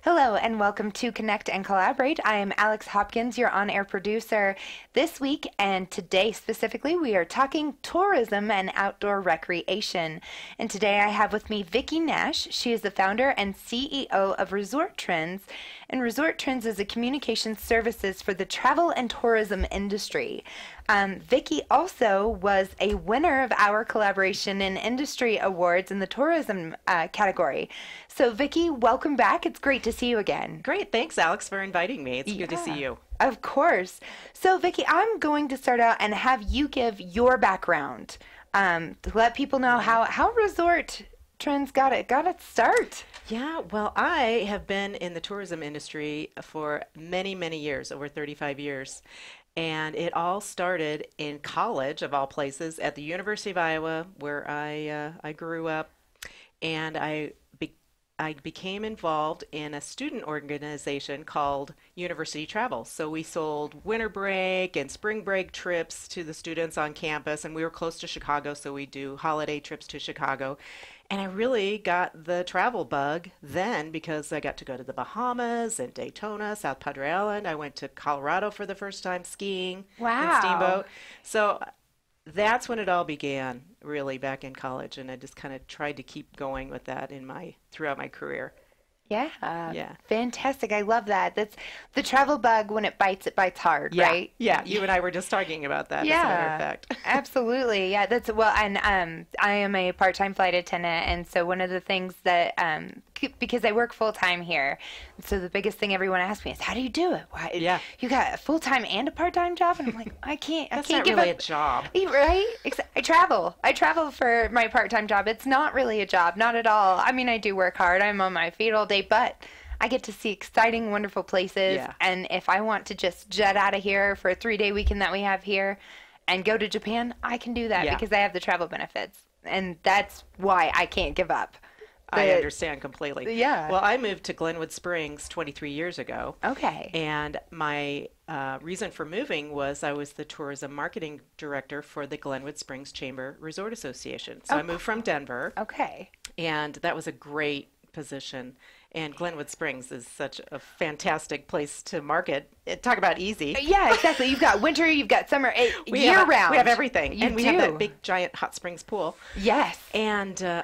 Hello and welcome to Connect and Collaborate. I am Alex Hopkins, your on-air producer. This week and today specifically, we are talking tourism and outdoor recreation. And today I have with me Vicki Nash. She is the founder and CEO of Resort Trends. And Resort Trends is a communication services for the travel and tourism industry. Vicki also was a winner of our collaboration and industry awards in the tourism category. So Vicki, welcome back. It's great to see you again. Great. Thanks, Alex, for inviting me. It's good to see you. Of course. So Vicki, I'm going to start out and have you give your background to let people know how Resort Trends got its start. Yeah, well, I have been in the tourism industry for many, many years, over 35 years. And it all started in college, of all places, at the University of Iowa, where I grew up. And I became involved in a student organization called University Travel. So we sold winter break and spring break trips to the students on campus, and we were close to Chicago, so we do holiday trips to Chicago. And I really got the travel bug then because I got to go to the Bahamas and Daytona, South Padre Island. I went to Colorado for the first time skiing in Steamboat. So that's when it all began, really, back in college, and I just kind of tried to keep going with that throughout my career. Yeah. Fantastic. I love that. That's the travel bug. When it bites hard, right? Yeah. You and I were just talking about that, as a matter of fact. Absolutely. Yeah, and I am a part-time flight attendant, and so one of the things that because I work full-time here, so the biggest thing everyone asks me is, how do you do it? Why, you got a full-time and a part-time job? And I'm like, I can't That's give not really up. a job. Right? I travel for my part-time job. It's not really a job, not at all. I mean, I do work hard. I'm on my feet all day, but I get to see exciting, wonderful places. Yeah. And if I want to just jet out of here for a 3-day weekend that we have here and go to Japan, I can do that because I have the travel benefits. And that's why I can't give up. I understand completely. Yeah. Well, I moved to Glenwood Springs 23 years ago. Okay. And my reason for moving was I was the tourism marketing director for the Glenwood Springs Chamber Resort Association. So I moved from Denver. Okay. And that was a great position. And Glenwood Springs is such a fantastic place to market. Talk about easy. Yeah, exactly. You've got winter, you've got summer, year round. We have everything. You and we do. have that big, giant hot springs pool. Yes. And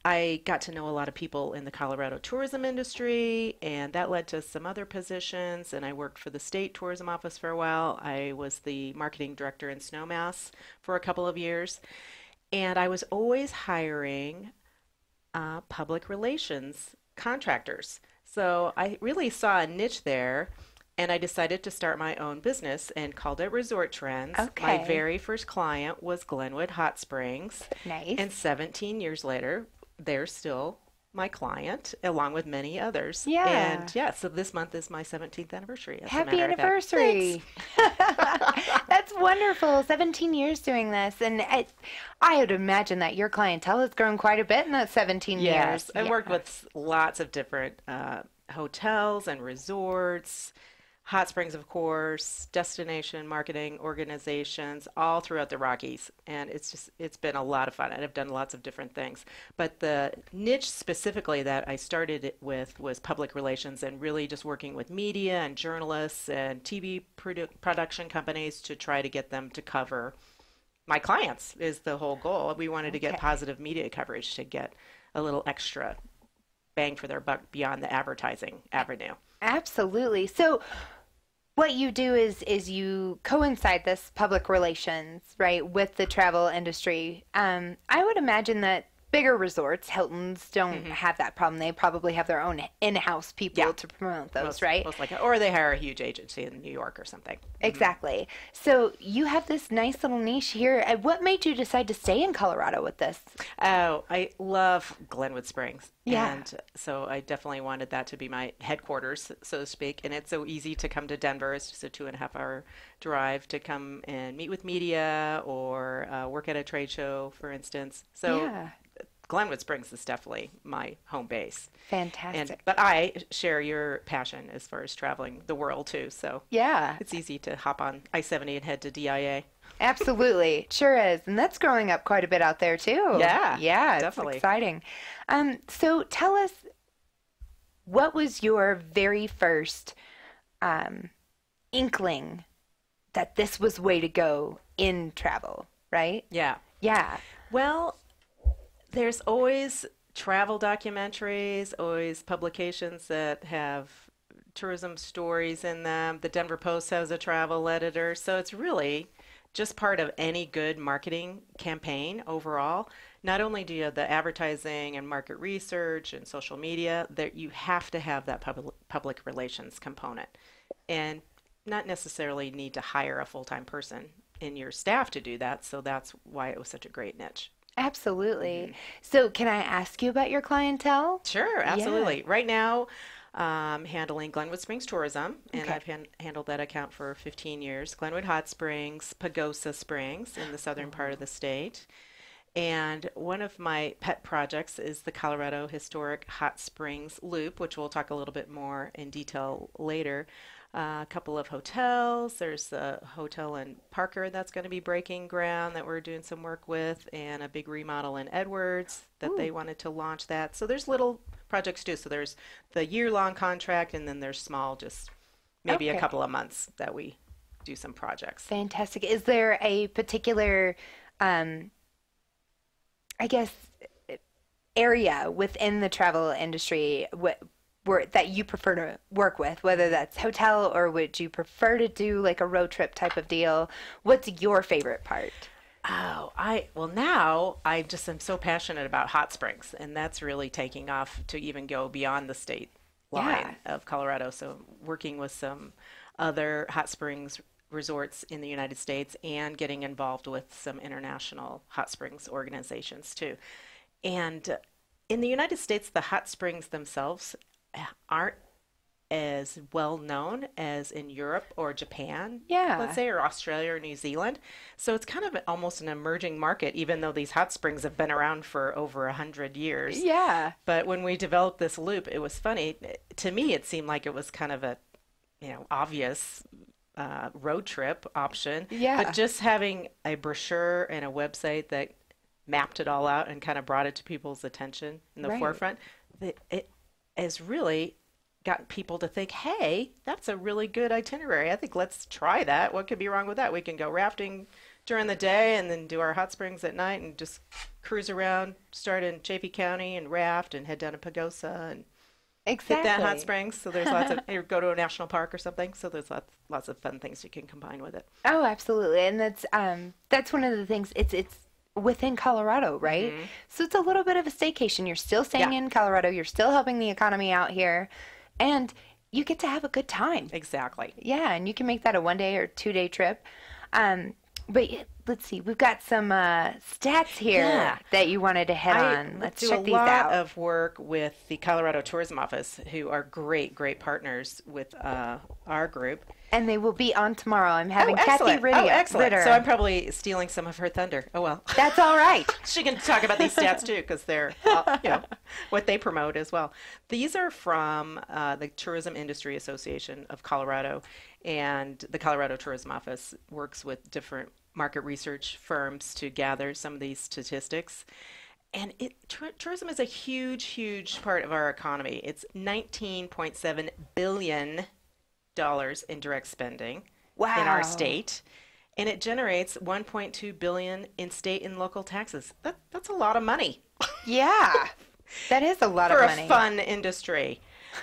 I got to know a lot of people in the Colorado tourism industry, and that led to some other positions. And I worked for the state tourism office for a while. I was the marketing director in Snowmass for a couple of years. And I was always hiring public relations contractors. So I really saw a niche there, and I decided to start my own business and called it Resort Trends. Okay. My very first client was Glenwood Hot Springs. Nice. And 17 years later, they're still my client, along with many others. Yeah. And so this month is my 17th anniversary. Happy anniversary. That's wonderful. 17 years doing this. And I would imagine that your clientele has grown quite a bit in that 17 years. Yes. I worked with lots of different hotels and resorts, hot springs, of course, destination marketing organizations, all throughout the Rockies. And it's been a lot of fun. And I've done lots of different things. But the niche specifically that I started it with was public relations, and really just working with media and journalists and TV production companies to try to get them to cover my clients is the whole goal. We wanted to get positive media coverage to get a little extra bang for their buck beyond the advertising avenue. Absolutely. So what you do is you coincide this public relations, right, with the travel industry. I would imagine that bigger resorts, Hilton's, don't have that problem. They probably have their own in-house people to promote those, right? Most likely. Or they hire a huge agency in New York or something. Exactly. So you have this nice little niche here. What made you decide to stay in Colorado with this? Oh, I love Glenwood Springs. Yeah. And so I definitely wanted that to be my headquarters, so to speak. And it's so easy to come to Denver. It's just a 2.5-hour drive to come and meet with media or work at a trade show, for instance. So Glenwood Springs is definitely my home base. Fantastic. But I share your passion as far as traveling the world too. So it's easy to hop on I-70 and head to DIA. Absolutely. It sure is. And that's growing up quite a bit out there too. Yeah. Yeah, definitely. It's exciting. So tell us, what was your very first um, inkling that this was way to go in travel, right? Yeah. Yeah. Well, there's always travel documentaries, always publications that have tourism stories in them. The Denver Post has a travel editor. So it's really just part of any good marketing campaign overall. Not only do you have the advertising and market research and social media, that you have to have that public relations component. And not necessarily need to hire a full-time person in your staff to do that. So that's why it was such a great niche. Absolutely. So, can I ask you about your clientele? Sure, Yeah. absolutely. Right now, handling Glenwood Springs Tourism, and Okay. I've handled that account for 15 years. Glenwood Hot Springs, Pagosa Springs in the southern part of the state. And one of my pet projects is the Colorado Historic Hot Springs Loop, which we'll talk a little bit more in detail later. A couple of hotels. There's a hotel in Parker that's going to be breaking ground that we're doing some work with, and a big remodel in Edwards that Ooh, they wanted to launch that. So there's little projects too. So there's the year-long contract, and then there's small, just maybe a okay. couple of months that we do some projects. Fantastic. Is there a particular, um, I guess, area within the travel industry that you prefer to work with, whether that's hotel or would you prefer to do like a road trip type of deal? What's your favorite part? Oh, well now I just am so passionate about hot springs, and that's really taking off to even go beyond the state Yeah, line of Colorado. So working with some other hot springs resorts in the United States and getting involved with some international hot springs organizations too. And in the United States, the hot springs themselves aren't as well known as in Europe or Japan, let's yeah, say, or Australia or New Zealand. So it's kind of almost an emerging market, even though these hot springs have been around for over 100 years. yeah, But when we developed this loop, it was funny. To me, it seemed like it was kind of a, obvious road trip option. But yeah, just having a brochure and a website that mapped it all out and kind of brought it to people's attention in the right. forefront, it has really got people to think, hey, that's a really good itinerary. I think let's try that. What could be wrong with that? We can go rafting during the day and then do our hot springs at night and just cruise around, start in Chaffee County and raft and head down to Pagosa and hit that hot Exactly. springs. So there's lots of, or go to a national park or something. So there's lots of fun things you can combine with it. Oh, absolutely. And that's one of the things it's within Colorado, right? Hmm. So it's a little bit of a staycation. You're still staying Yeah, in Colorado, you're still helping the economy out here, and you get to have a good time. exactly. Yeah, and you can make that a 1 day or 2 day trip. Let's see, we've got some stats here Yeah. that you wanted to hit I on. Let's do a check these lot out. of work with the Colorado Tourism Office, who are great, great partners with our group. And they will be on tomorrow. I'm Oh, having Kathy excellent. Oh, excellent. So I'm Ritter. probably stealing some of her thunder. Oh, well. That's all right. She can talk about these stats too, because they're, what they promote as well. These are from the Tourism Industry Association of Colorado, and the Colorado Tourism Office works with different market research firms to gather some of these statistics. And tourism is a huge, huge part of our economy. It's $19.7 billion in direct spending in our Wow. state, and it generates 1.2 billion in state and local taxes. That's a lot of money Yeah, that is a lot for of a money. fun industry.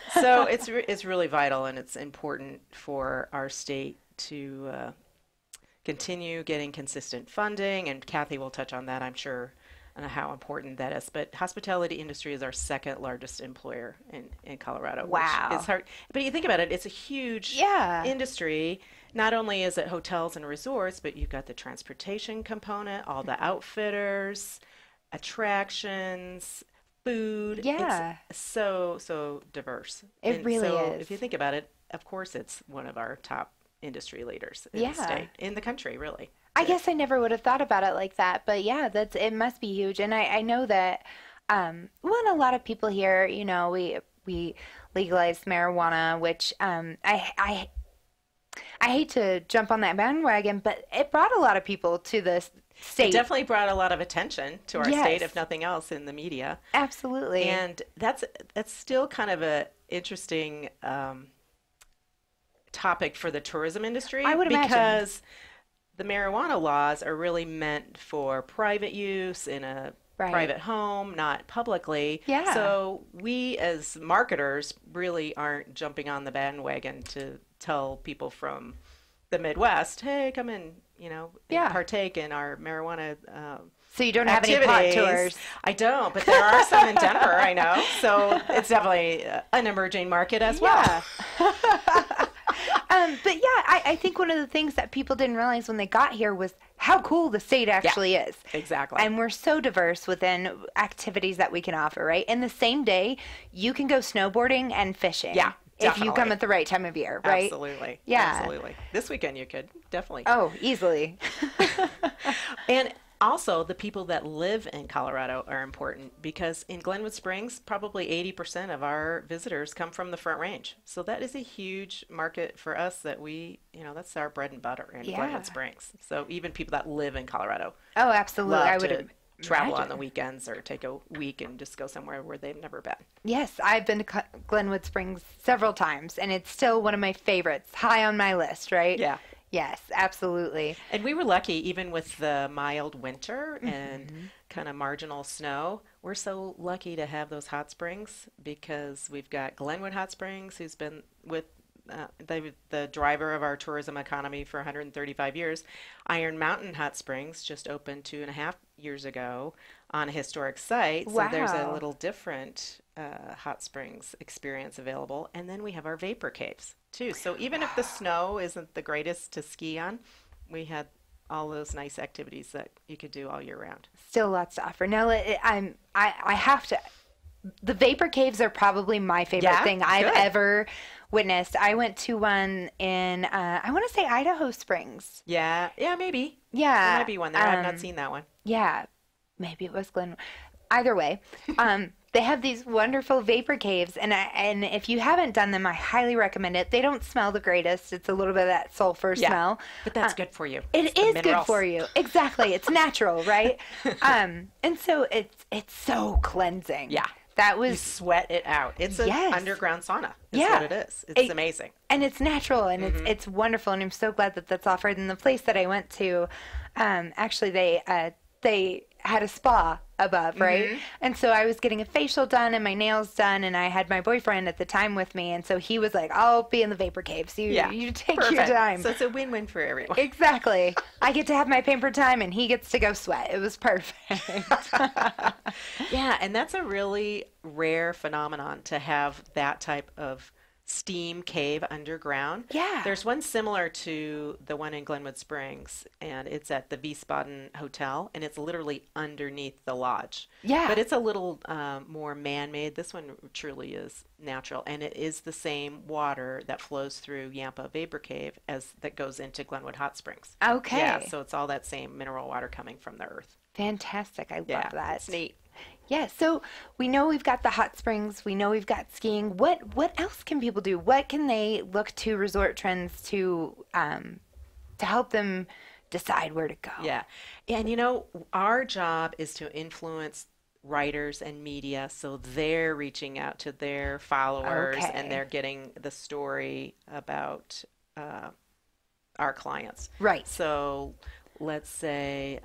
So it's really vital, and it's important for our state to continue getting consistent funding. And Kathy will touch on that, I'm sure, and how important that is. But hospitality industry is our second largest employer in Colorado, which is Wow. hard. But you think about it, it's a huge Yeah, industry. Not only is it hotels and resorts, but you've got the transportation component, all the outfitters, attractions, food. It's yeah, so diverse. it And really so is. if you think about it, of course it's one of our top industry leaders in the Yeah. state, in the country, really. I To, guess I never would have thought about it like that, but yeah, it must be huge. And I know that when a lot of people here, we legalized marijuana, which I hate to jump on that bandwagon, but it brought a lot of people to this It state. definitely brought a lot of attention to our state, Yes, if nothing else, in the media. absolutely. And that's still kind of a interesting topic for the tourism I industry would imagine. because the marijuana laws are really meant for private use in a Right. private home, not publicly. Yeah. So we as marketers really aren't jumping on the bandwagon to tell people from the Midwest, hey, come in, and Yeah. partake in our marijuana So you don't have any pot activities. tours. I don't, but there are some in Denver, I know. So it's definitely an emerging market as well. Yeah. But yeah, I think one of the things that people didn't realize when they got here was how cool the state Yeah, actually is. exactly. And we're so diverse within activities that we can offer, right? In the same day, you can go snowboarding and fishing. Yeah, If you come definitely. at the right time of year, right? Absolutely. Yeah. Absolutely. This weekend you could, definitely. Oh, easily. And also, the people that live in Colorado are important because in Glenwood Springs, probably 80% of our visitors come from the Front Range. So that is a huge market for us that that's our bread and butter in Yeah. Glenwood Springs. So even people that live in Colorado Oh, absolutely. I love would to travel on the imagine. weekends or take a week and just go somewhere where they've never been. Yes, I've been to Glenwood Springs several times, and it's still one of my favorites, high on my list, right? Yeah. Yes, absolutely. And we were lucky, even with the mild winter and kind of marginal snow. We're so lucky to have those hot springs because we've got Glenwood Hot Springs, who's been with the driver of our tourism economy for 135 years. Iron Mountain Hot Springs just opened 2.5 years ago on a historic site. So there's a Wow. little different hot springs experience available. And then we have our vapor caves too. So even if the snow isn't the greatest to ski on, we had all those nice activities that you could do all year round. Still lots to offer. Now, I have to. The vapor caves are probably my favorite Yeah, thing I've good. ever witnessed. I went to one in, I want to say Idaho Springs. Yeah, yeah, maybe. There Yeah. might be one there. I've not seen that one. Yeah, maybe it was Glen. Either way, they have these wonderful vapor caves, and if you haven't done them, I highly recommend it. They don't smell the greatest. It's a little bit of that sulfur Yeah, smell. but that's good for you. It's It the is good minerals. for you. Exactly. It's natural, right? And so it's so cleansing. Yeah. That You was sweat it out. It's an yes. underground sauna. Is Yeah. what it is. It's amazing. And it's natural and it's wonderful, and I'm so glad that that's offered. And the place that I went to, actually they had a spa above, right? And so I was getting a facial done and my nails done, and I had my boyfriend at the time with me, and so he was like, "I'll be in the vapor caves. Yeah. You take your Perfect. time." So it's a win-win for everyone. Exactly. I get to have my pampered time, and he gets to go sweat. It was perfect. Yeah, and that's a really rare phenomenon to have that type of steam cave underground. Yeah. There's one similar to the one in Glenwood Springs, and it's at the Wiesbaden Hotel, and it's literally underneath the lodge. Yeah. But it's a little more man-made. This one truly is natural, and it is the same water that flows through Yampa Vapor Cave as that goes into Glenwood Hot Springs. Okay. Yeah, so it's all that same mineral water coming from the earth. Fantastic. I love Yeah, that. it's neat. Yeah, so we know we've got the hot springs, we know we've got skiing. What else can people do? What can they look to resort trends to help them decide where to go? Yeah. And our job is to influence writers and media so they're reaching out to their followers Okay. and they're getting the story about our clients. Right. So let's say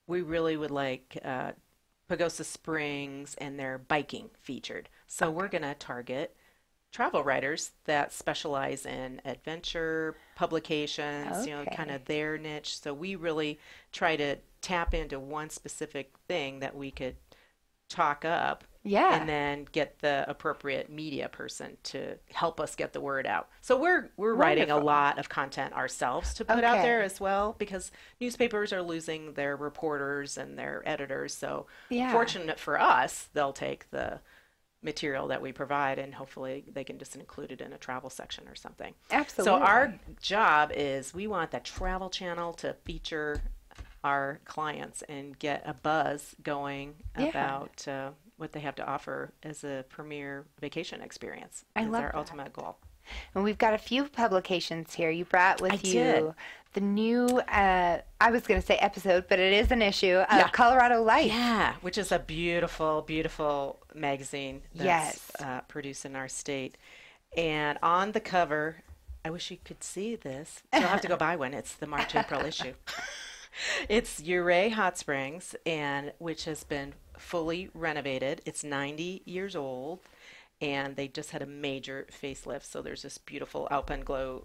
we really would like Pagosa Springs and their biking featured. So we're going to target travel writers that specialize in adventure publications, kind Okay. of their niche. So we really try to tap into one specific thing that we could talk up Yeah. and then get the appropriate media person to help us get the word out. So we're writing a Wonderful. lot of content ourselves to put out there Okay. as well because newspapers are losing their reporters and their editors. So Yeah. fortunate for us, they'll take the material that we provide and hopefully they can just include it in a travel section or something. So Absolutely. our job is we want the Travel Channel to feature our clients and get a buzz going Yeah. about what they have to offer as a premier vacation experience. I is love our that. ultimate goal. And we've got a few publications here. You brought I with did. you the new, I was going to say episode, but it is an issue Yeah. of Colorado Life. Yeah, which is a beautiful, beautiful magazine that's Yes. produced in our state. And on the cover, I wish you could see this. You'll have to go buy one. It's the March, April issue. It's Ouray Hot Springs, and which has been fully renovated. It's 90 years old, and they just had a major facelift. So there's this beautiful Alpenglow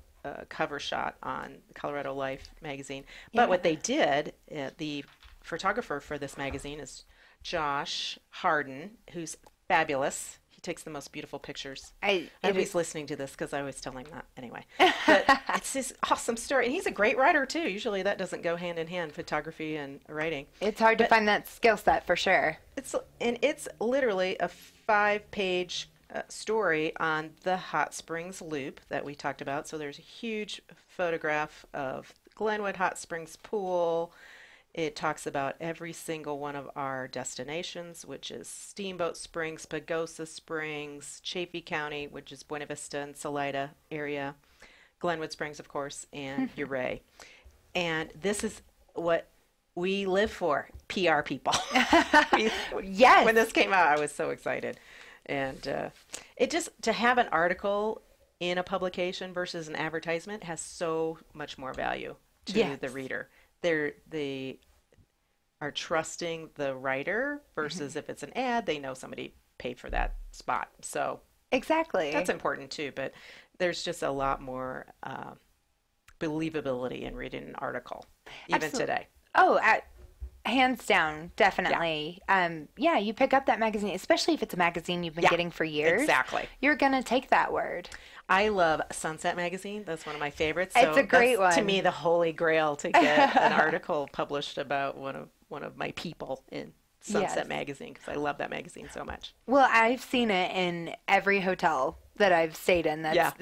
cover shot on Colorado Life magazine. But Yeah. what they did, the photographer for this magazine is Josh Harden, who's fabulous. He takes the most beautiful pictures. I hope he's listening to this because I always tell him that anyway. But it's this awesome story, and he's a great writer too. Usually that doesn't go hand in hand, photography and writing. It's hard to But find that skill set for sure. it's literally a 5-page story on the Hot Springs Loop that we talked about. So there's a huge photograph of Glenwood Hot Springs Pool. It talks about every single one of our destinations, which is Steamboat Springs, Pagosa Springs, Chaffee County, which is Buena Vista and Salida area, Glenwood Springs, of course, and Ouray. And this is what we live for, PR people. Yes. When this came out, I was so excited. And it just, to have an article in a publication versus an advertisement has so much more value to Yes. the reader. They are trusting the writer versus if it's an ad, they know somebody paid for that spot. So Exactly. that's important too, but there's just a lot more believability in reading an article, even Absolutely. today. Oh, hands down, definitely. Yeah, you pick up that magazine, especially if it's a magazine you've been Yeah, getting for years. exactly. You're going to take that word. I love Sunset Magazine. That's one of my favorites. It's a great that's, to one. me, the holy grail to get an article published about one of my people in Sunset Yes. Magazine because I love that magazine so much. Well, I've seen it in every hotel that I've stayed in. Yeah.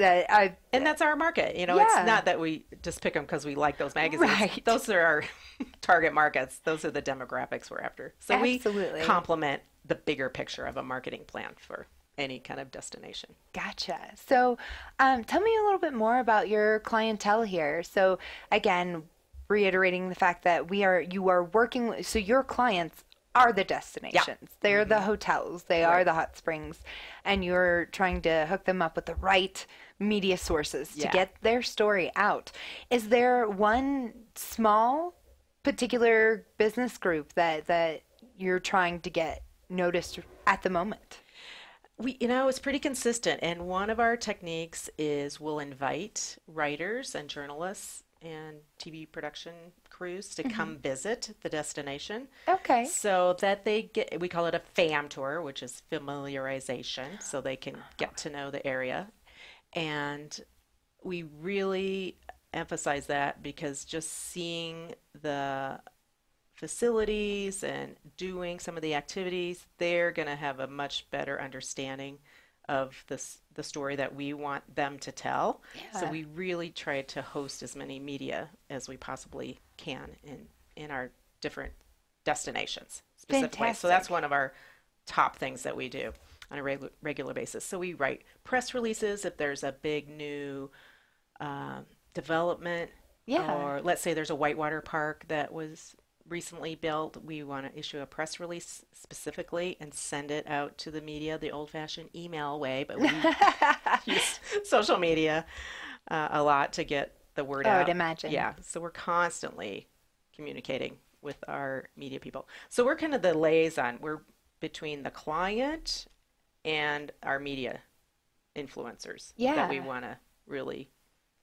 And that's our market. You know, Yeah. it's not that we just pick them because we like those magazines. Right. Those are our target markets. Those are the demographics we're after. So Absolutely. we complement the bigger picture of a marketing plan for any kind of destination. Gotcha. So, tell me a little bit more about your clientele here. So, again, reiterating the fact that you are working with, so your clients are the destinations. They're the hotels. They are Right. the hot springs, and you're trying to hook them up with the right media sources to Yeah. get their story out. Is there one small particular business group that you're trying to get noticed at the moment? It's pretty consistent. And one of our techniques is we'll invite writers and journalists and TV production crews to come visit the destination Okay. so that we call it a FAM tour, which is familiarization, so they can get to know the area. And we really emphasize that because just seeing the facilities and doing some of the activities, they're going to have a much better understanding of the story that we want them to tell. So Yeah. we really try to host as many media as we possibly can in our different destinations specifically. So that's Fantastic. one of our top things that we do on a regular basis. So we write press releases if there's a big new development, Yeah. or let's say there's a whitewater park that was recently built. We want to issue a press release specifically and send it out to the media the old-fashioned email way, but we use social media a lot to get the word I out. would imagine. Yeah, so we're constantly communicating with our media people. So we're kind of the liaison. We're between the client and our media influencers that we Yeah. want to really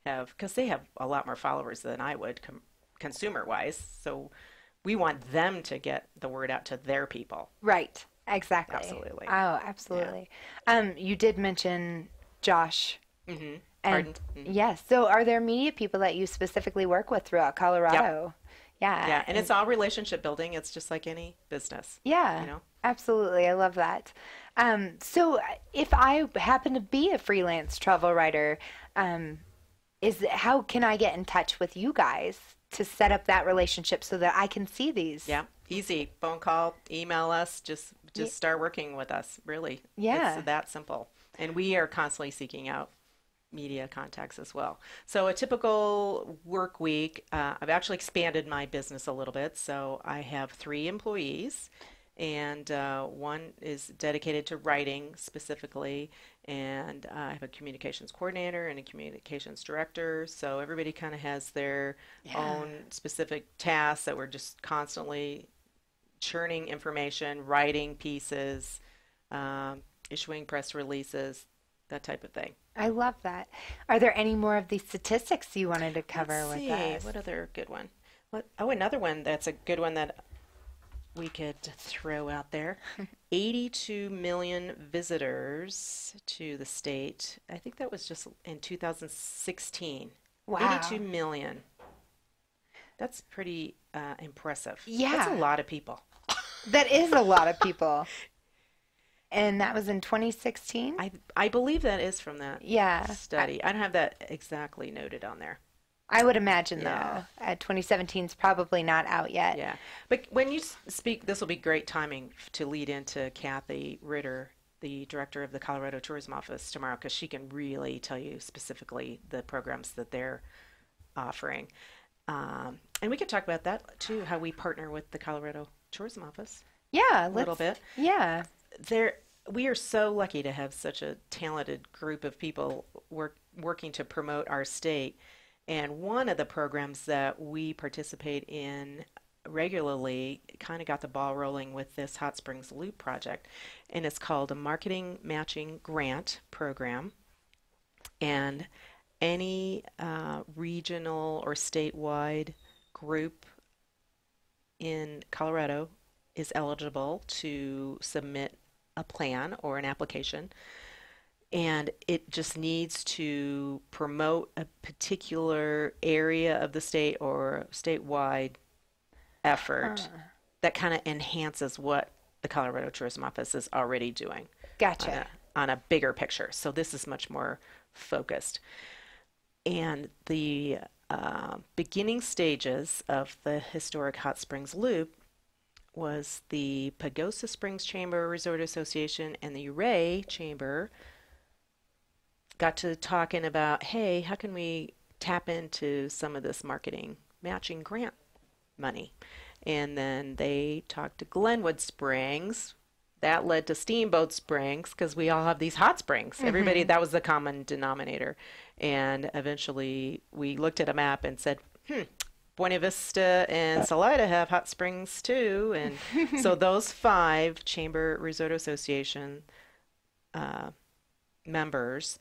have, because they have a lot more followers than I would consumer-wise. So we want them to get the word out to their people. Right. Exactly. Absolutely. Oh, absolutely. You did mention Josh. Mm-hmm. And Pardon? Mhm. yes, so are there media people that you specifically work with throughout Colorado? Yeah. Yeah, and it's all relationship building. It's just like any business. Yeah, You know? absolutely. I love that. So if I happen to be a freelance travel writer, how can I get in touch with you guys to set up that relationship so that I can see these? Yeah, easy. Phone call, email us, just start working with us, really. Yeah. It's that simple. And we are constantly seeking out media contacts as well. So a typical work week, I've actually expanded my business a little bit. So I have 3 employees, and one is dedicated to writing specifically, and I have a communications coordinator and a communications director. So everybody kind of has their Yeah. own specific tasks that we're just constantly churning information, writing pieces, um, issuing press releases, that type of thing. I love that. Are there any more of these statistics you wanted to Let's cover with see, us? what other good one? Oh, another one that's a good one that we could throw out there. 82 million visitors to the state. I think that was just in 2016. 82 Wow. million. That's pretty impressive. That's a Yeah, lot of people. that is a lot of people. And that was in 2016? I believe that is from that Yeah, study. I don't have that exactly noted on there. I would imagine Yeah. though. 2017 is probably not out yet. Yeah. But when you speak, this will be great timing to lead into Kathy Ritter, the director of the Colorado Tourism Office tomorrow, because she can really tell you specifically the programs that they're offering. And we could talk about that too, how we partner with the Colorado Tourism Office Yeah, a little let's, bit. yeah. There, we are so lucky to have such a talented group of people working to promote our state. And one of the programs that we participate in regularly kind of got the ball rolling with this Hot Springs Loop project. And it's called a Marketing Matching Grant Program. And any regional or statewide group in Colorado is eligible to submit a plan or an application, and it just needs to promote a particular area of the state or statewide effort Huh. that kind of enhances what the Colorado Tourism Office is already doing on Gotcha. a bigger picture. So this is much more focused. And the beginning stages of the historic Hot Springs Loop was the Pagosa Springs Chamber Resort Association and the Uray Chamber got to talking about, hey, how can we tap into some of this marketing matching grant money? And then they talked to Glenwood Springs. That led to Steamboat Springs because we all have these hot springs. Everybody, Hmm. that was the common denominator. And eventually we looked at a map and said, Buena Vista and Salida have hot springs too. And so those 5 Chamber Resort Association uh, members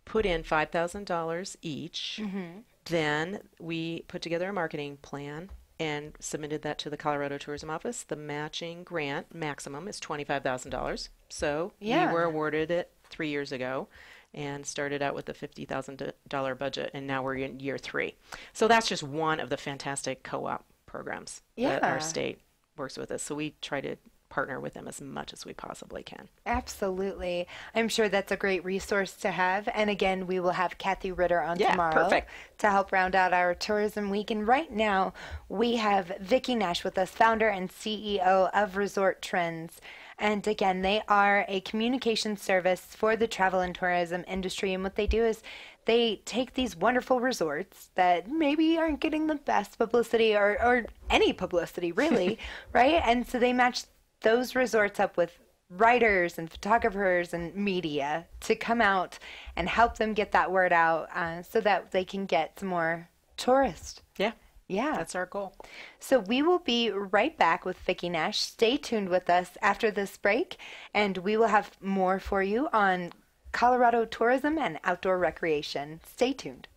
put in $5,000 each. Hmm. Then we put together a marketing plan and submitted that to the Colorado Tourism Office. The matching grant maximum is $25,000. So we were Yeah. awarded it 3 years ago and started out with a $50,000 budget, and now we're in year 3. So that's just one of the fantastic co-op programs that our Yeah. state works with us. So we try to partner with them as much as we possibly can. Absolutely. I'm sure that's a great resource to have. And again, we will have Kathy Ritter on Yeah, tomorrow perfect. to help round out our tourism week. And right now, we have Vicki Nash with us, founder and CEO of Resort Trends. And again, they are a communication service for the travel and tourism industry. And what they do is they take these wonderful resorts that maybe aren't getting the best publicity or any publicity, really, right? And so they match those resorts up with writers and photographers and media to come out and help them get that word out so that they can get some more tourists. Yeah, Yeah. that's our goal. So we will be right back with Vicki Nash. Stay tuned with us after this break, and we will have more for you on Colorado tourism and outdoor recreation. Stay tuned.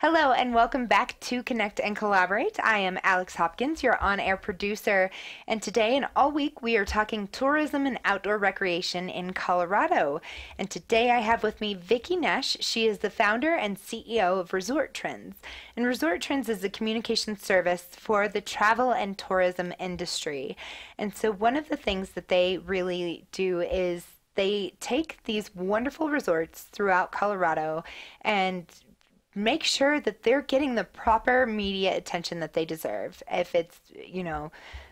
Hello and welcome back to Connect and Collaborate. I am Alex Hopkins, your on-air producer, and today and all week we are talking tourism and outdoor recreation in Colorado. And today I have with me Vicki Nash. She is the founder and CEO of Resort Trends. And Resort Trends is a communication service for the travel and tourism industry. And so one of the things that they really do is they take these wonderful resorts throughout Colorado and make sure that they're getting the proper media attention that they deserve. If it's,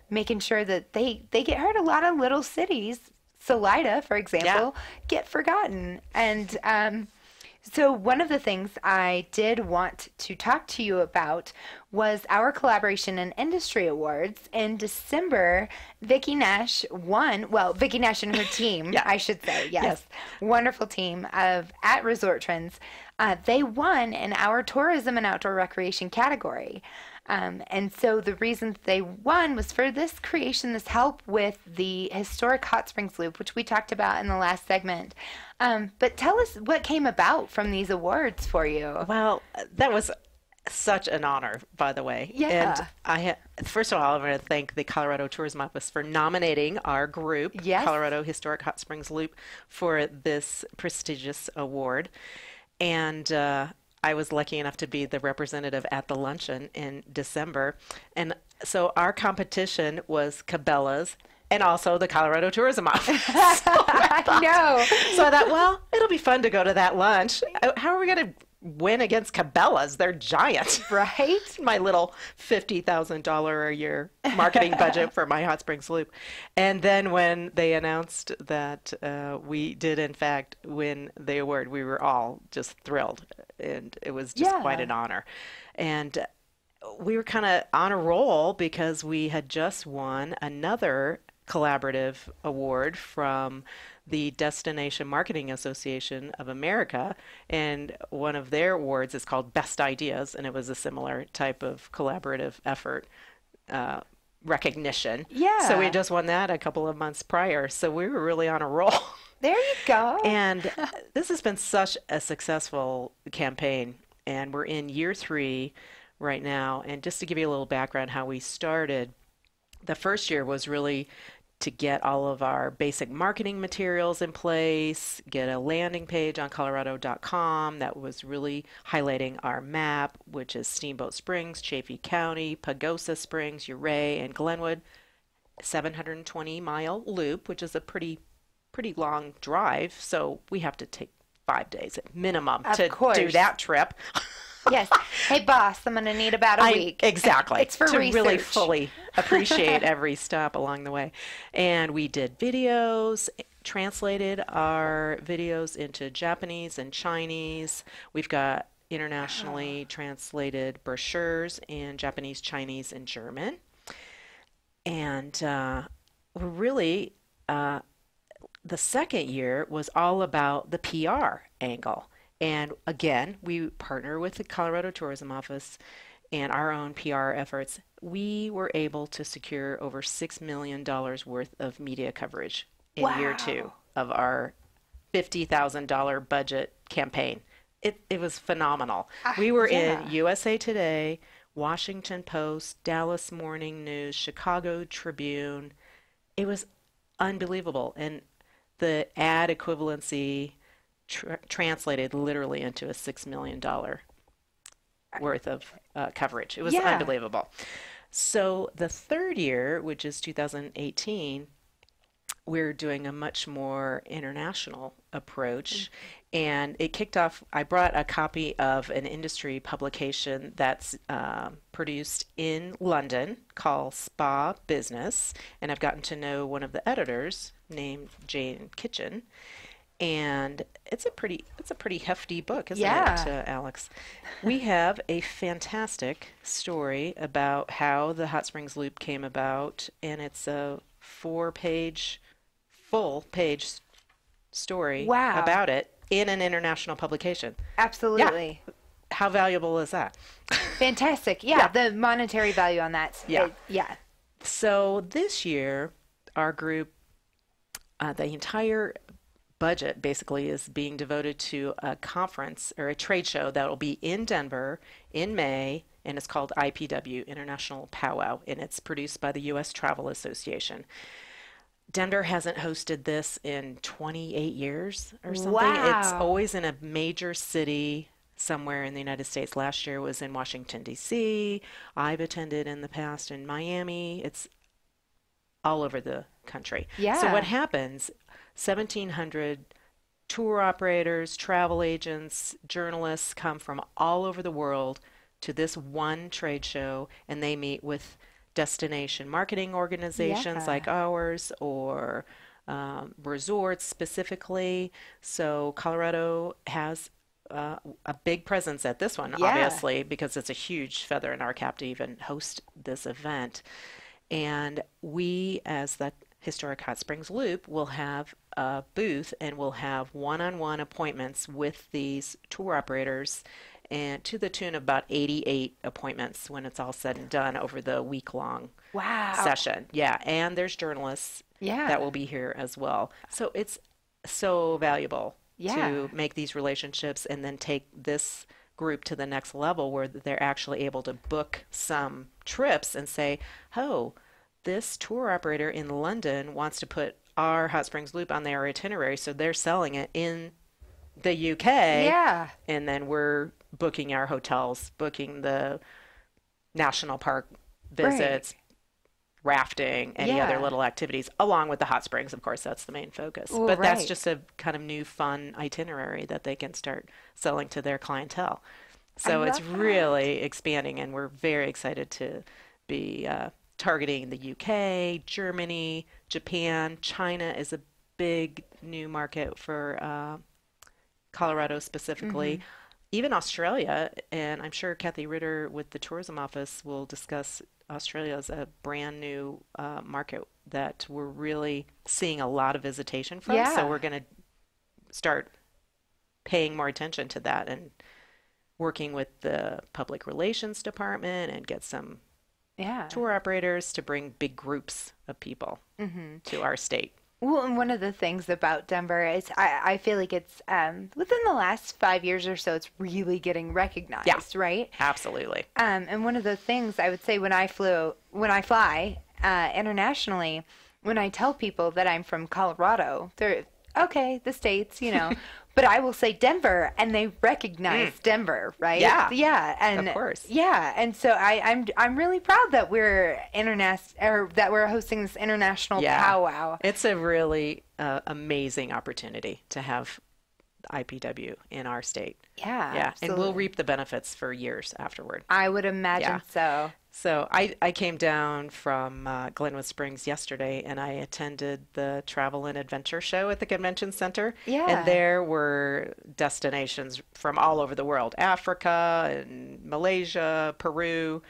making sure that they get heard. A lot of little cities Salida, for Yeah. example, get forgotten. And so one of the things I did want to talk to you about was our collaboration and industry awards. In December, Vicky Nash won, well, Vicky Nash and her team, Yeah. I should say, Yes. yes, wonderful team of at Resort Trends. They won in our tourism and outdoor recreation category. And so the reason they won was for this creation, this help with the historic Hot Springs Loop, which we talked about in the last segment. But tell us what came about from these awards for you. Well, that was such an honor, by the way. Yeah. And first of all, I want to thank the Colorado Tourism Office for nominating our group, Yes. Colorado Historic Hot Springs Loop, for this prestigious award. And I was lucky enough to be the representative at the luncheon in December. And so our competition was Cabela's and also the Colorado Tourism Office. I know. So I thought, well, it'll be fun to go to that lunch. How are we going to win against Cabela's? They're giant. Right? My little $50,000 a year marketing budget for my Hot Springs Loop. And then when they announced that we did, in fact, win the award, we were all just thrilled. And it was just quite an honor. And we were kind of on a roll because we had just won another collaborative award from the Destination Marketing Association of America, and one of their awards is called Best Ideas, and it was a similar type of collaborative effort recognition. Yeah. So we just won that a couple of months prior, so we were really on a roll. There you go. And this has been such a successful campaign, and we're in year 3 right now. And just to give you a little background how we started, the first year was really to get all of our basic marketing materials in place, get a landing page on Colorado.com that was really highlighting our map, which is Steamboat Springs, Chaffee County, Pagosa Springs, Ouray, and Glenwood, 720-mile loop, which is a pretty long drive. So we have to take 5 days at minimum Of to course. do that trip. Yes. Hey, boss, I'm going to need about a week. Exactly. It's for to research. really fully appreciate every stop along the way. And we did videos, translated our videos into Japanese and Chinese. We've got internationally translated brochures in Japanese, Chinese, and German. And we're really, the second year was all about the PR angle. And again, we partner with the Colorado Tourism Office and our own PR efforts. We were able to secure over $6 million worth of media coverage in year 2 of our $50,000 budget campaign. It was phenomenal. We were in USA Today, Washington Post, Dallas Morning News, Chicago Tribune. It was unbelievable. And the ad equivalency translated literally into a $6 million worth of coverage. It was unbelievable. So the third year, which is 2018, we're doing a much more international approach. And it kicked off, I brought a copy of an industry publication that's produced in London called Spa Business. And I've gotten to know one of the editors named Jane Kitchen. And it's a pretty hefty book, isn't it, Alex? We have a fantastic story about how the Hot Springs Loop came about, and it's a 4-page, full-page story about it in an international publication. Absolutely. Yeah. How valuable is that? Fantastic. Yeah, the monetary value on that. Yeah. So this year, our group, the entire budget basically is being devoted to a conference or a trade show that will be in Denver in May, and it's called IPW, International Powwow, and it's produced by the U.S. Travel Association. Denver hasn't hosted this in 28 years or something. Wow. It's always in a major city somewhere in the United States. Last year was in Washington, D.C. I've attended in the past in Miami. It's all over the country. Yeah. So what happens, 1,700 tour operators, travel agents, journalists come from all over the world to this one trade show, and they meet with destination marketing organizations like ours, or resorts specifically. So Colorado has a big presence at this one, Yeah. obviously, because it's a huge feather in our cap to even host this event. And we, as the Historic Hot Springs Loop, will have a booth and we'll have one-on-one appointments with these tour operators, and to the tune of about 88 appointments when it's all said and done over the week-long Wow. session. Yeah, and there's journalists that Yeah. will be here as well. So it's so valuable Yeah. to make these relationships and then take this group to the next level where they're actually able to book some trips and say, oh, this tour operator in London wants to put our Hot Springs Loop on their itinerary, so they're selling it in the UK, Yeah. and then we're booking our hotels, booking the national park Right. visits, rafting, any other Yeah. little activities, along with the hot springs. Of course, that's the main focus. Well, But that's right. just a kind of new fun itinerary that they can start selling to their clientele. I So it's love that. really expanding, and we're very excited to be targeting the UK, Germany, Japan. China is a big new market for Colorado specifically. Hmm. Even Australia, and I'm sure Kathy Ritter with the tourism office will discuss Australia as a brand new market that we're really seeing a lot of visitation from. So Yeah. we're going to start paying more attention to that and working with the public relations department and get some Yeah. tour operators to bring big groups of people Hmm. to our state. Well, and one of the things about Denver is I feel like it's within the last 5 years or so, it's really getting Yeah, recognized, right? absolutely. And one of the things I would say when I fly internationally, when I tell people that I'm from Colorado, they're okay, the States, but I will say Denver, and they Mm, recognize Denver, right? yeah, Yeah, of and course. yeah, and so I'm really proud that we're international, or that we're hosting this international Yeah, powwow. it's a really amazing opportunity to have IPW in our state. Yeah, Yeah, and we'll absolutely. reap the benefits for years afterward. I would Yeah. imagine so. So I came down from Glenwood Springs yesterday and I attended the Travel and Adventure Show at the Convention Center. And Yeah. there were destinations from all over the world, Africa and Malaysia, Peru.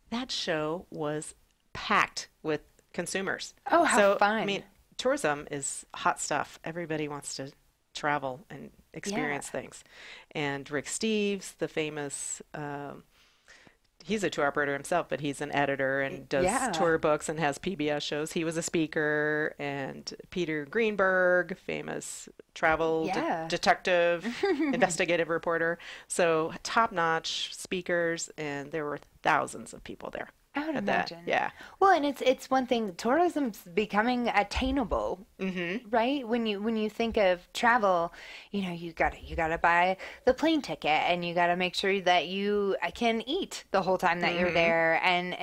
That show was packed with consumers. Oh, how So, I fun. mean, tourism is hot stuff. Everybody wants to travel and Yeah. experience things. And Rick Steves, the famous he's a tour operator himself, but he's an editor and does Yeah. tour books and has PBS shows. He was a speaker, and Peter Greenberg, famous travel Yeah. detective, investigative reporter. So top-notch speakers, and there were thousands of people there I would at that. imagine. Yeah. Well, and it's one thing, tourism's becoming attainable, Mm-hmm. right? When you think of travel, you gotta buy the plane ticket, and you gotta make sure that you can eat the whole time that you're Mm-hmm. there, and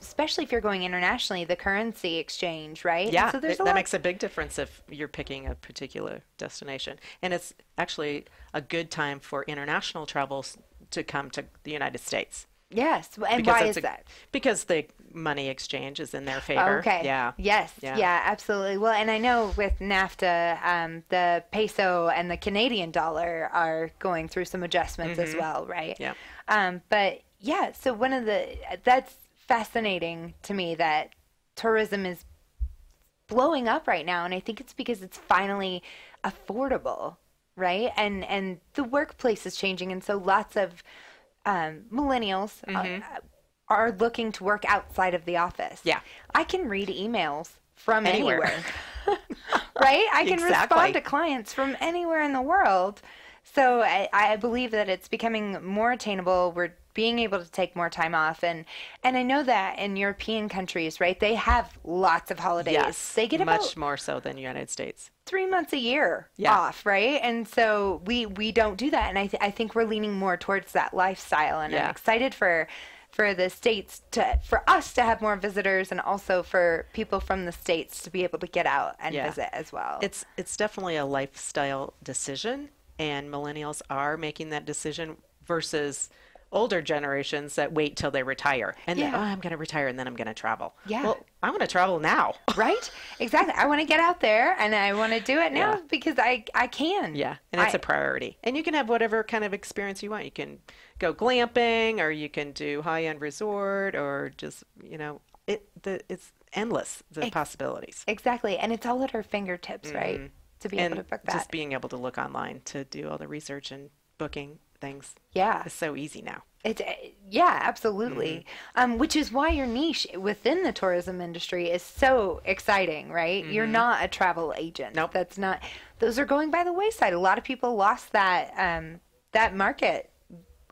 especially if you're going internationally, the currency exchange, right? And Yeah, so there's a that lot. makes a big difference if you're picking a particular destination. And it's actually a good time for international travels to come to the United States. Yes, and Because why it's is a that? because the money exchange is in their Oh, favor. okay. Yeah. Yes. Yeah. Yeah, absolutely. Well, and I know with NAFTA, the peso and the Canadian dollar are going through some adjustments as Mm-hmm. well, right? Yeah. But yeah, so that's fascinating to me that tourism is blowing up right now, and I think it's because it's finally affordable, right? And the workplace is changing, and so lots of millennials Mm-hmm. are looking to work outside of the office. Yeah. I can read emails from Anywhere. anywhere, right? I can respond Exactly. to clients from anywhere in the world. So I believe that it's becoming more attainable. We're being able to take more time off. And I know that in European countries, right, they have lots of holidays. Yes. They get about Much more so than the United States. 3 months a year Yeah. off, right? And so we don't do that. And I think we're leaning more towards that lifestyle. And I'm Yeah. excited for the states for us to have more visitors, and also for people from the states to be able to get out and Yeah. visit as well. It's definitely a lifestyle decision, and millennials are making that decision versus older generations that wait till they retire and then, Yeah. oh, I'm going to retire and then I'm going to travel. Yeah. Well, I want to travel now. Right? Exactly. I want to get out there and I want to do it now Yeah. because I can. Yeah, and it's a priority. And you can have whatever kind of experience you want. You can go glamping, or you can do high-end resort, or just, it's endless, the possibilities. Exactly. And it's all at our fingertips, right? To be able to book that. Just being able to look online to do all the research and booking things Yeah. is so easy now. Yeah, absolutely. Which is why your niche within the tourism industry is so exciting, right? You're not a travel agent. Nope. That's not. Those are going by the wayside. A lot of people lost that market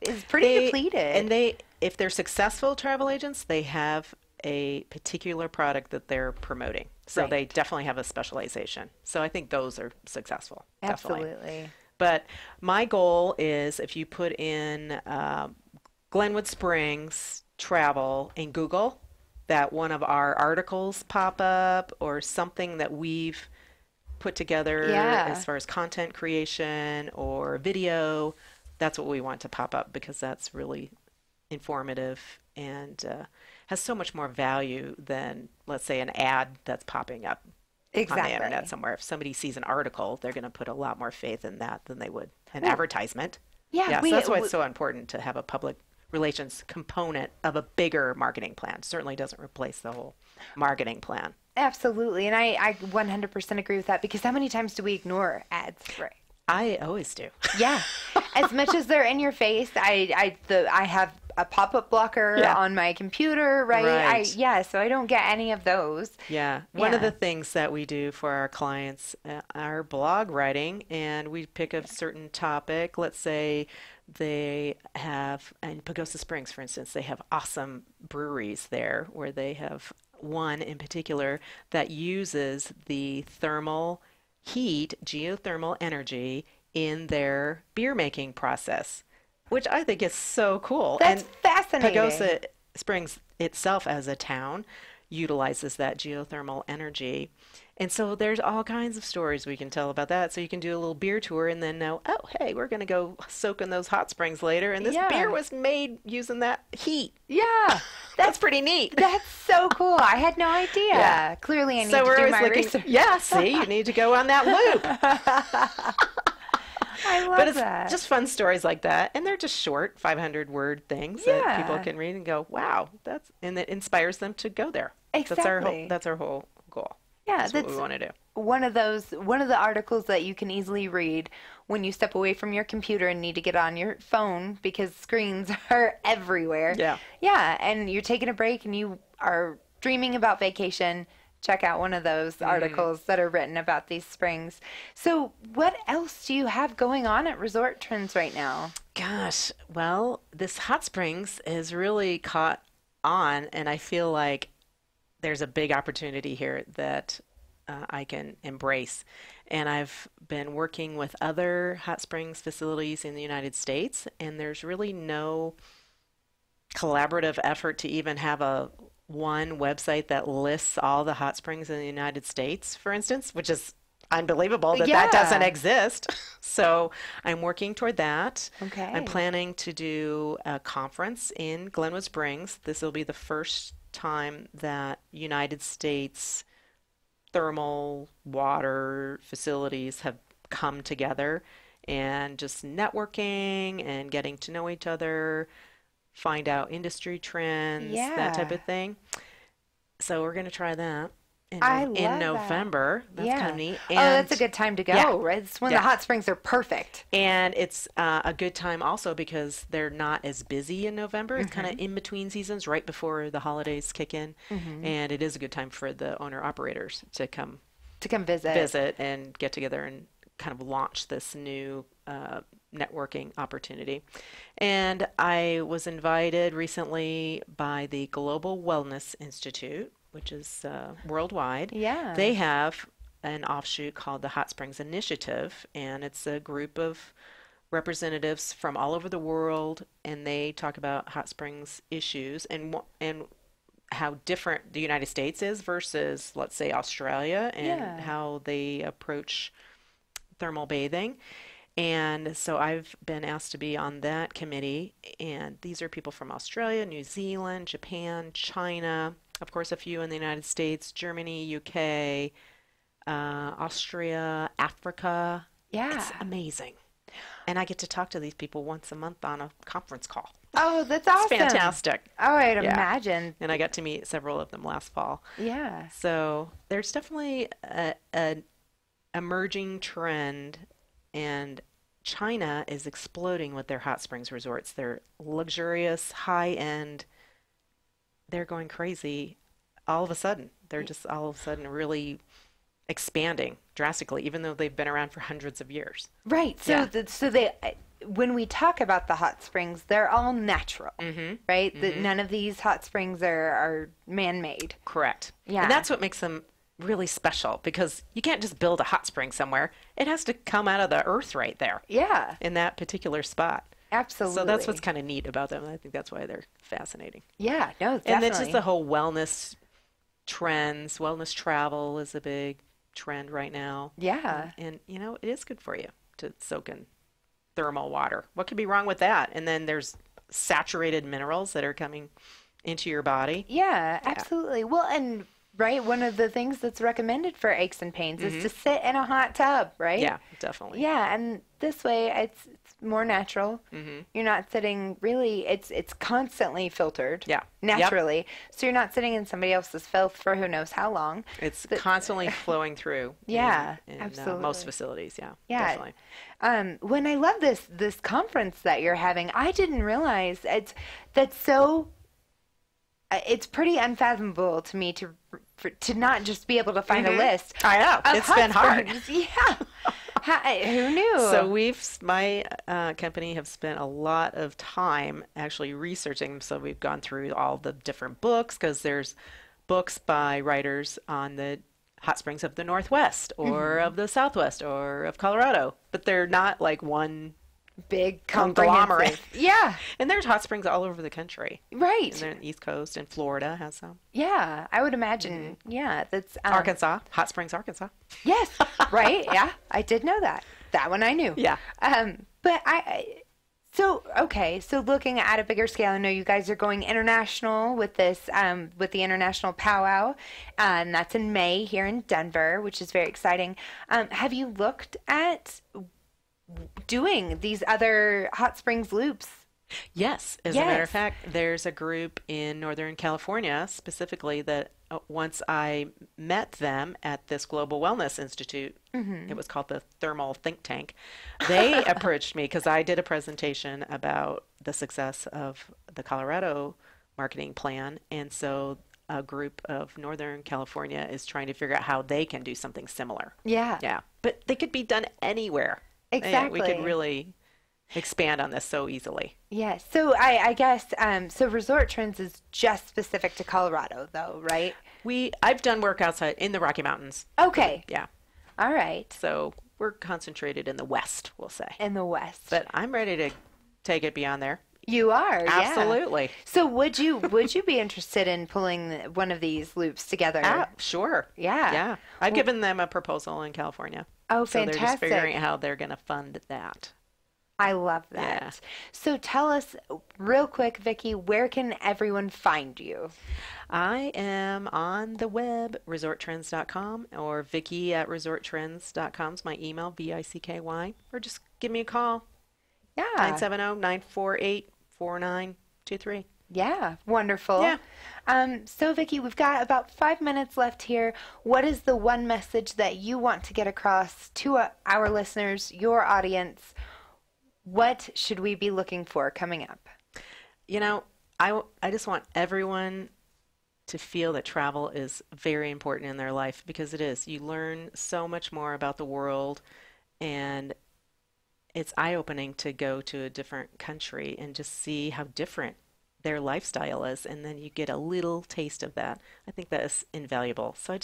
is pretty depleted. And if they're successful travel agents, they have a particular product that they're promoting. So they definitely have a specialization. So I think those are successful. Definitely. Absolutely. But my goal is, if you put in Glenwood Springs travel in Google, that one of our articles pop up, or something that we've put together as far as content creation or video. That's what we want to pop up, because that's really informative and has so much more value than, let's say, an ad that's popping up on the internet somewhere. If somebody sees an article, they're going to put a lot more faith in that than they would an advertisement. Yeah, so that's why it's so important to have a public relations component of a bigger marketing plan. Certainly doesn't replace the whole marketing plan. Absolutely. And I 100% agree with that, because how many times do we ignore ads? Right. I always do. Yeah. As much as they're in your face, I have a pop-up blocker on my computer, right? So I don't get any of those. Yeah. One of the things that we do for our clients are blog writing, and we pick a certain topic. Let's say they have, in Pagosa Springs, for instance, they have awesome breweries there, where they have one in particular that uses the thermal heat, geothermal energy, in their beer making process, which I think is so cool. That's fascinating. Pagosa Springs itself as a town utilizes that geothermal energy. And so there's all kinds of stories we can tell about that. So you can do a little beer tour and then know, oh, hey, we're going to go soak in those hot springs later. And this beer was made using that heat. Yeah. That's pretty neat. That's so cool. I had no idea. Yeah. Clearly I need to do my research. Yeah, see, you need to go on that loop. I love that. It's just fun stories like that. And they're just short, 500-word things that people can read and go, wow, and it inspires them to go there. Exactly. That's our whole goal. Yeah, that's what we want to do. One of the articles that you can easily read when you step away from your computer and need to get on your phone, because screens are everywhere. Yeah. Yeah, and you're taking a break and you are dreaming about vacation. Check out one of those articles that are written about these springs. So what else do you have going on at Resort Trends right now? Gosh, well, this hot springs has really caught on, and I feel like there's a big opportunity here that I can embrace. And I've been working with other hot springs facilities in the United States, and there's really no collaborative effort to even have one website that lists all the hot springs in the United States, for instance, which is unbelievable that doesn't exist. So I'm working toward that. Okay. I'm planning to do a conference in Glenwood Springs. This will be the first time that United States thermal water facilities have come together, and just networking and getting to know each other, find out industry trends, that type of thing. So we're going to try that in November. That's kind of neat. And that's a good time to go, right? It's when the hot springs are perfect. And it's a good time also because they're not as busy in November. It's kind of in between seasons, right before the holidays kick in. And it is a good time for the owner-operators to come visit and get together and kind of launch this new networking opportunity. And I was invited recently by the Global Wellness Institute, which is worldwide. Yeah. They have an offshoot called the Hot Springs Initiative, and it's a group of representatives from all over the world, and they talk about hot springs issues and how different the United States is versus, let's say, Australia, and how they approach thermal bathing. And so I've been asked to be on that committee, and these are people from Australia, New Zealand, Japan, China, of course, a few in the United States, Germany, UK, Austria, Africa. Yeah. It's amazing. And I get to talk to these people once a month on a conference call. Oh, that's It's awesome. fantastic. Oh, I'd Yeah. imagine. And I got to meet several of them last fall. Yeah. So there's definitely an emerging trend, and China is exploding with their hot springs resorts. They're luxurious, high-end. They're going crazy all of a sudden. They're just all of a sudden really expanding drastically, even though they've been around for hundreds of years. Right. So, Yeah. so they, when we talk about the hot springs, they're all natural, right? That none of these hot springs are man-made. Correct. Yeah. And that's what makes them really special, because you can't just build a hot spring somewhere. It has to come out of the earth right there Yeah. in that particular spot. Absolutely. So that's what's kind of neat about them. I think that's why they're fascinating. Yeah. No, definitely. And then just the whole wellness trends. Wellness travel is a big trend right now. Yeah. And you know, it is good for you to soak in thermal water. What could be wrong with that? And then there's saturated minerals that are coming into your body. Yeah, absolutely. Well, and right, one of the things that's recommended for aches and pains is to sit in a hot tub, right? Yeah, definitely. Yeah, and this way it's more natural. You're not sitting really, it's constantly filtered. Yeah. Yep. Naturally. So you're not sitting in somebody else's filth for who knows how long. It's constantly flowing through. Yeah, in absolutely. most facilities. Yeah, Yeah. definitely. When I love this conference that you're having, I didn't realize that's so it's pretty unfathomable to me to not just be able to find a list. I know. Of It's hot been hard. springs. Yeah. Who knew? So my company have spent a lot of time actually researching. So we've gone through all the different books, because there's books by writers on the hot springs of the Northwest or of the Southwest or of Colorado, but they're not like one big conglomerate. comprehensive. Yeah. And there's hot springs all over the country. Right. And they're in the East Coast, and Florida has some. Yeah, I would imagine. Yeah, that's Arkansas, Hot Springs, Arkansas. Yes, right. Yeah, I did know that. That one I knew. Yeah. But so okay. So looking at a bigger scale, I know you guys are going international with this, with the international powwow, and that's in May here in Denver, which is very exciting. Have you looked at doing these other hot springs loops? Yes, as a matter of Yes. fact, there's a group in Northern California specifically that once I met them at this Global Wellness Institute, it was called the Thermal Think Tank, they approached me because I did a presentation about the success of the Colorado marketing plan. And so a group of Northern California is trying to figure out how they can do something similar. Yeah. Yeah, but they could be done anywhere. Exactly. We could really expand on this so easily. Yes. So I guess so Resort Trends is just specific to Colorado though, right? I've done work outside in the Rocky Mountains. Okay. Yeah. All right. So we're concentrated in the West, we'll say. In the West. But I'm ready to take it beyond there. You are, yeah. Absolutely. So would you be interested in pulling one of these loops together? Sure. Yeah. Yeah. I've given them a proposal in California. Oh, So they're just fantastic. figuring out how they're going to fund that. I love that. Yeah. So tell us real quick, Vicki, where can everyone find you? I am on the web, resorttrends.com, or Vicki at resorttrends.com is my email, VICKY, or just give me a call, Yeah. 970-948-4923. Yeah, wonderful. Yeah. So Vicki, we've got about 5 minutes left here. What is the one message that you want to get across to our listeners, your audience? What should we be looking for coming up? You know, I just want everyone to feel that travel is very important in their life, because it is. You learn so much more about the world, and it's eye-opening to go to a different country and just see how different their lifestyle is, and then you get a little taste of that. I think that is invaluable. So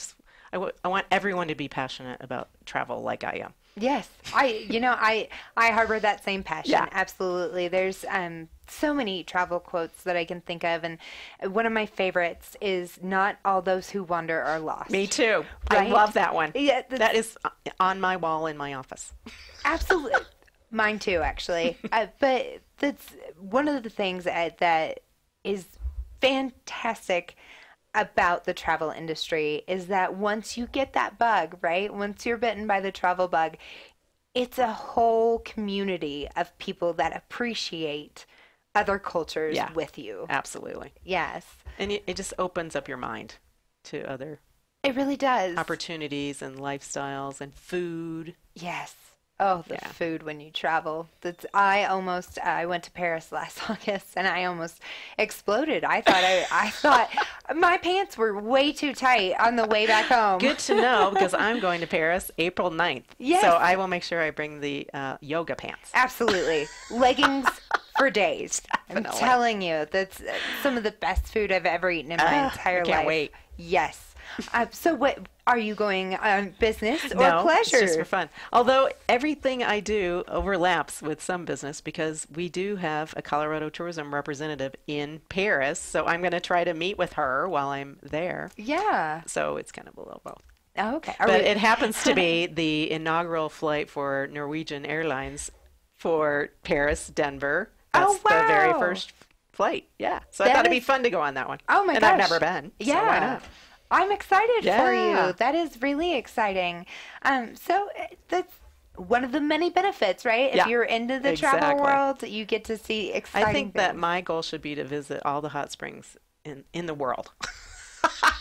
I want everyone to be passionate about travel like I am. Yes, I harbor that same passion. Yeah. Absolutely. There's so many travel quotes that I can think of, and one of my favorites is "Not all those who wander are lost." Me too. I Right? love that one. Yeah, That is on my wall in my office. Absolutely. Mine too, actually. But that's one of the things that is fantastic about the travel industry is that once you get that bug, right? Once you're bitten by the travel bug, it's a whole community of people that appreciate other cultures Yeah, with you. absolutely. Yes, And it just opens up your mind to other it really does. opportunities and lifestyles and food. Yes. Oh, the Yeah. food when you travel. I went to Paris last August and I almost exploded. I thought my pants were way too tight on the way back home. Good to know because I'm going to Paris April 9th. Yes. So I will make sure I bring the yoga pants. Absolutely. Leggings for days. I'm Definitely. telling you, that's some of the best food I've ever eaten in my entire life. Can't wait. Yes. So what are you going on business or No, pleasure? it's just for fun. Although everything I do overlaps with some business because we do have a Colorado tourism representative in Paris. So I'm going to try to meet with her while I'm there. Yeah. So it's kind of a little both. Oh, okay. But it happens to be the inaugural flight for Norwegian Airlines for Paris, Denver. That's Oh, the very wow. first flight. Yeah. So I That thought it'd be is- fun to go on that one. Oh my and gosh. I've never been. Yeah. So why not? I'm excited for Yeah. you. That is really exciting. So that's one of the many benefits, right? If Yeah, you're into the travel exactly. world, you get to see exciting I think that things. my goal should be to visit all the hot springs in the world.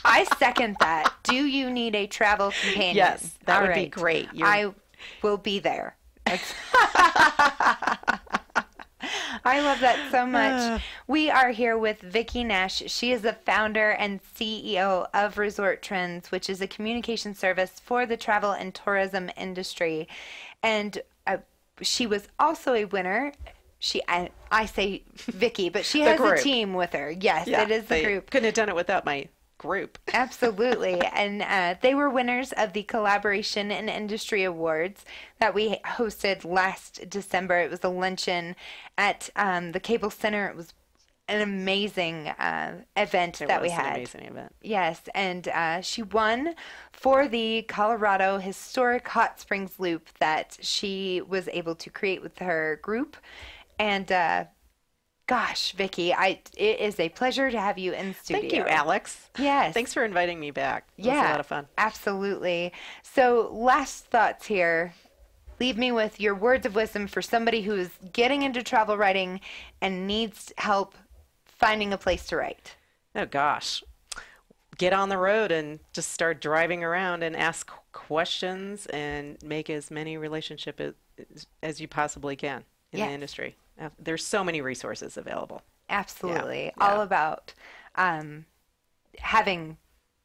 I second that. Do you need a travel companion? Yes, that All would be right. great. I will be there. I love that so much. We are here with Vicki Nash. She is the founder and CEO of Resort Trends, which is a communication service for the travel and tourism industry. And she was also a winner. I say Vicki, but she The has group. a team with her. Yes, Yeah, it is the they group. couldn't have done it without my group. Absolutely. And they were winners of the Collaboration and Industry Awards that we hosted last December. It was a luncheon at the Cable Center. It was an amazing event It that was we an had. amazing event. Yes, and she won for the Colorado Historic Hot Springs Loop that she was able to create with her group. And gosh, Vicki, it is a pleasure to have you in studio. Thank you, Alex. Yes. Thanks for inviting me back. It was Yeah, a lot of fun. absolutely. So, last thoughts here. Leave me with your words of wisdom for somebody who is getting into travel writing and needs help finding a place to write. Oh, gosh. Get on the road and just start driving around and ask questions and make as many relationships as you possibly can in Yes. the industry. There's so many resources available. Absolutely. Yeah. All about having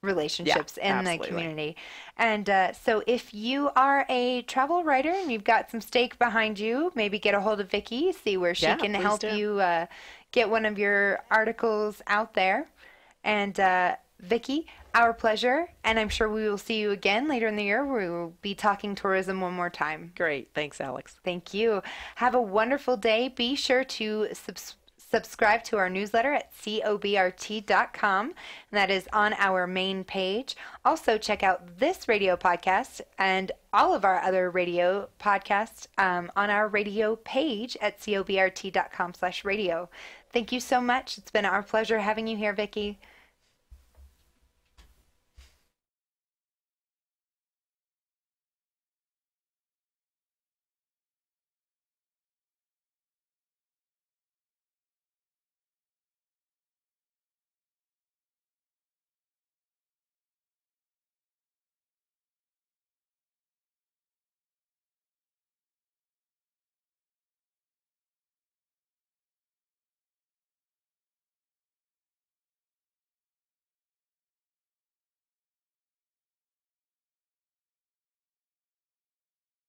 relationships in absolutely. the community. And so if you are a travel writer and you've got some stake behind you, maybe get a hold of Vicki, see where she Yeah, can please help do. you get one of your articles out there. And Vicki, our pleasure. And I'm sure we will see you again later in the year. We will be talking tourism one more time. Great. Thanks, Alex. Thank you. Have a wonderful day. Be sure to subscribe to our newsletter at cobrt.com. And that is on our main page. Also, check out this radio podcast and all of our other radio podcasts on our radio page at cobrt.com/radio. Thank you so much. It's been our pleasure having you here, Vicki.